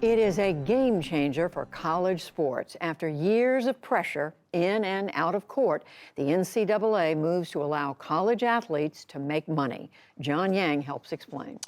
It is a game changer for college sports. After years of pressure in and out of court, the NCAA moves to allow college athletes to make money. John Yang helps explain.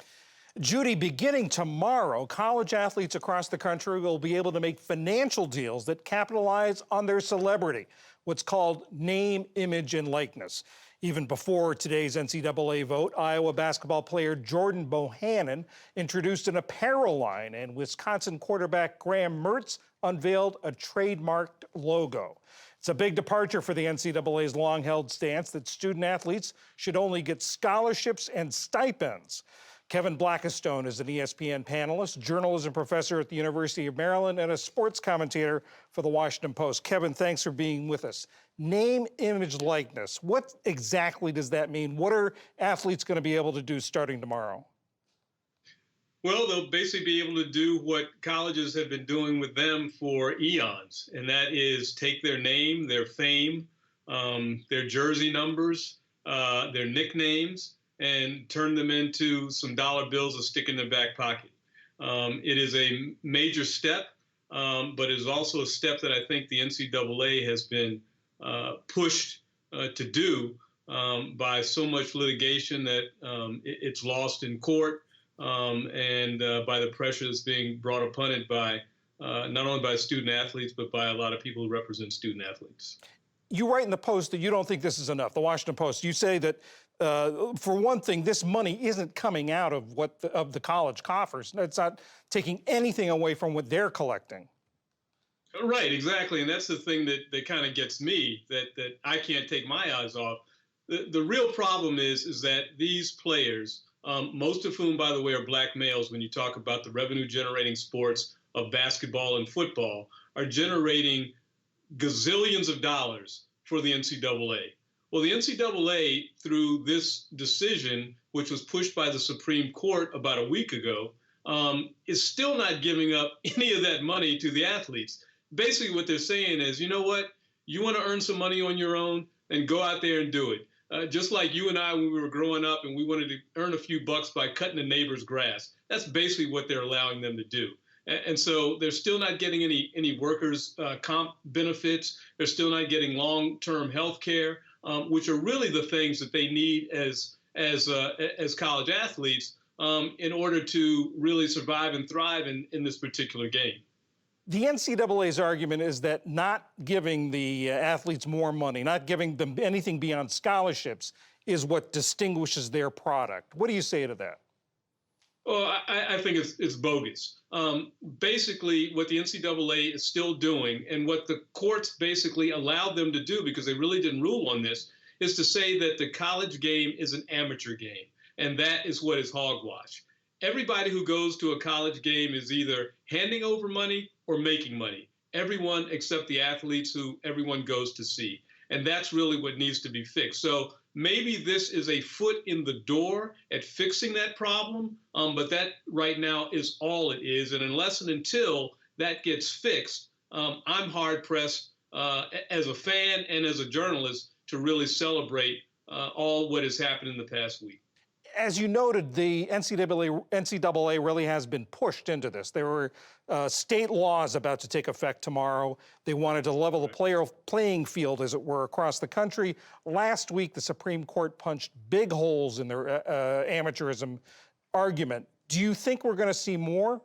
Judy, beginning tomorrow, college athletes across the country will be able to make financial deals that capitalize on their celebrity, what's called name, image, and likeness. Even before today's NCAA vote, Iowa basketball player Jordan Bohannon introduced an apparel line, and Wisconsin quarterback Graham Mertz unveiled a trademarked logo. It's a big departure for the NCAA's long-held stance that student athletes should only get scholarships and stipends. Kevin Blackistone is an ESPN panelist, journalism professor at the University of Maryland, and a sports commentator for the Washington Post. Kevin, thanks for being with us. Name, image, likeness. What exactly does that mean? What are athletes going to be able to do starting tomorrow? Well, they'll basically be able to do what colleges have been doing with them for eons, and that is take their name, their fame, their jersey numbers, their nicknames, and turn them into some dollar bills to stick in their back pocket. It is a major step, but it is also a step that I think the NCAA has been pushed to do by so much litigation that it's lost in court, and by the pressure that's being brought upon it by not only by student athletes, but by a lot of people who represent student athletes. You write in the Post that you don't think this is enough, the Washington Post. You say that, for one thing, this money isn't coming out of the college coffers. It's not taking anything away from what they're collecting. Right, exactly. And that's the thing that kind of gets me, that I can't take my eyes off. The real problem is that these players, most of whom, by the way, are black males, when you talk about the revenue-generating sports of basketball and football, are generating gazillions of dollars for the NCAA. Well, the NCAA, through this decision, which was pushed by the Supreme Court about a week ago, is still not giving up any of that money to the athletes. Basically, what they're saying is, you know what? You want to earn some money on your own, and go out there and do it. Just like you and I when we were growing up and we wanted to earn a few bucks by cutting the neighbor's grass. That's basically what they're allowing them to do. And so they're still not getting any workers' comp benefits. They're still not getting long-term health care, which are really the things that they need as college athletes in order to really survive and thrive in this particular game. The NCAA's argument is that not giving the athletes more money, not giving them anything beyond scholarships, is what distinguishes their product. What do you say to that? Well, I think it's bogus. Basically, what the NCAA is still doing, and what the courts basically allowed them to do, because they really didn't rule on this, is to say that the college game is an amateur game, and that is what is hogwash. Everybody who goes to a college game is either handing over money or making money. Everyone except the athletes who everyone goes to see. And that's really what needs to be fixed. So maybe this is a foot in the door at fixing that problem, but that right now is all it is. And unless and until that gets fixed, I'm hard-pressed as a fan and as a journalist to really celebrate all what has happened in the past week. As you noted, the NCAA really has been pushed into this. There were state laws about to take effect tomorrow. They wanted to level the playing field, as it were, across the country. Last week, the Supreme Court punched big holes in their amateurism argument. Do you think we're going to see more?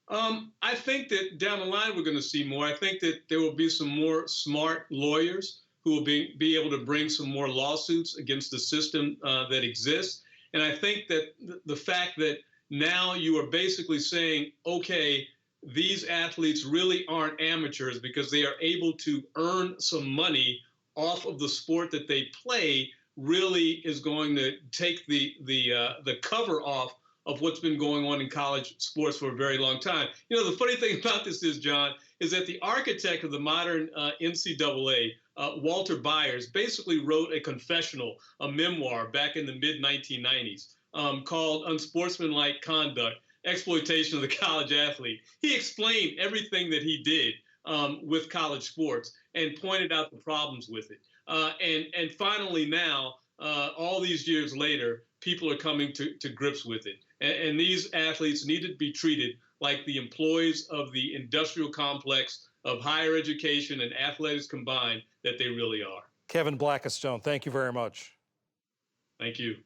I think that down the line we're going to see more. I think that there will be some more smart lawyers who will be able to bring some more lawsuits against the system that exists. And I think that the fact that now you are basically saying, okay, these athletes really aren't amateurs because they are able to earn some money off of the sport that they play, really is going to take the cover off of what's been going on in college sports for a very long time. You know, the funny thing about this is, John, is that the architect of the modern NCAA, Walter Byers, basically wrote a confessional, a memoir back in the mid-1990s called Unsportsmanlike Conduct, Exploitation of the College Athlete. He explained everything that he did with college sports and pointed out the problems with it. And finally now, all these years later, people are coming to grips with it. And these athletes need to be treated like the employees of the industrial complex of higher education and athletics combined that they really are. Kevin Blackistone, thank you very much. Thank you.